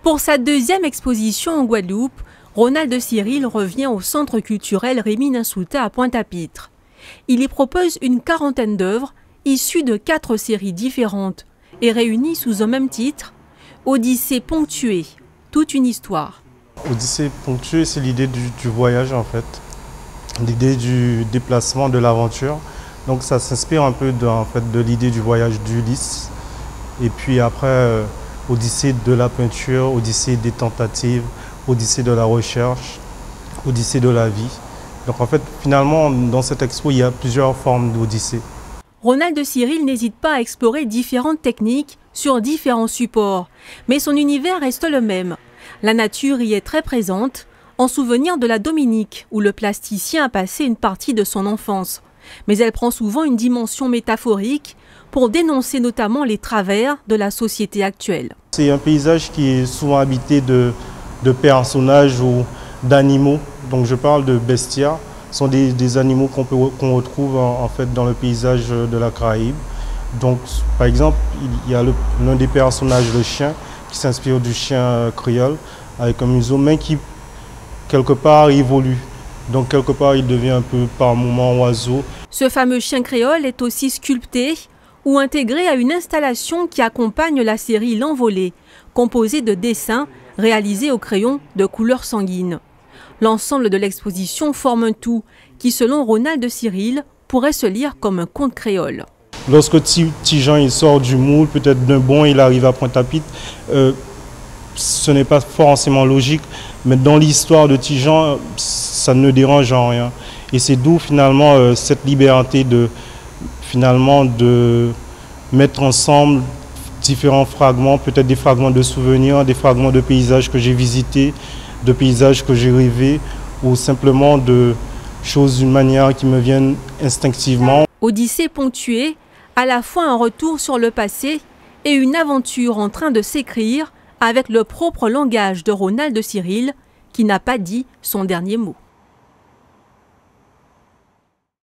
Pour sa deuxième exposition en Guadeloupe, Ronald de Cyril revient au centre culturel Rémy Ninsouta à Pointe-à-Pitre. Il y propose une quarantaine d'œuvres issues de 4 séries différentes et réunies sous un même titre, Odyssée ponctuée, toute une histoire. Odyssée ponctuée, c'est l'idée du voyage en fait, l'idée du déplacement, de l'aventure. Donc ça s'inspire un peu de l'idée du voyage d'Ulysse. Et puis après, Odyssée de la peinture, Odyssée des tentatives, Odyssée de la recherche, Odyssée de la vie. Donc en fait, finalement, dans cette expo, il y a plusieurs formes d'Odyssée. Ronald de Cyril n'hésite pas à explorer différentes techniques sur différents supports, mais son univers reste le même. La nature y est très présente, en souvenir de la Dominique, où le plasticien a passé une partie de son enfance. Mais elle prend souvent une dimension métaphorique pour dénoncer notamment les travers de la société actuelle. C'est un paysage qui est souvent habité de personnages ou d'animaux. Donc je parle de bestiaires. Ce sont des animaux qu'on retrouve en fait dans le paysage de la Caraïbe. Donc par exemple, il y a l'un des personnages, le chien, qui s'inspire du chien créole avec un museau, mais qui quelque part évolue. Donc quelque part il devient un peu par moments oiseau. Ce fameux chien créole est aussi sculpté ou intégré à une installation qui accompagne la série L'Envolée, composée de dessins réalisés au crayon de couleur sanguine. L'ensemble de l'exposition forme un tout qui, selon Ronald de Cyril, pourrait se lire comme un conte créole. Lorsque Tijan il sort du moule, peut-être d'un bond, il arrive à Pointe-à-Pitre, ce n'est pas forcément logique, mais dans l'histoire de Tijan, ça ne dérange en rien. Et c'est d'où finalement cette liberté de mettre ensemble différents fragments, peut-être des fragments de souvenirs, des fragments de paysages que j'ai visités, de paysages que j'ai rêvés, ou simplement de choses d'une manière qui me viennent instinctivement. Odyssée ponctuée, à la fois un retour sur le passé et une aventure en train de s'écrire avec le propre langage de Ronald de Cyril, qui n'a pas dit son dernier mot.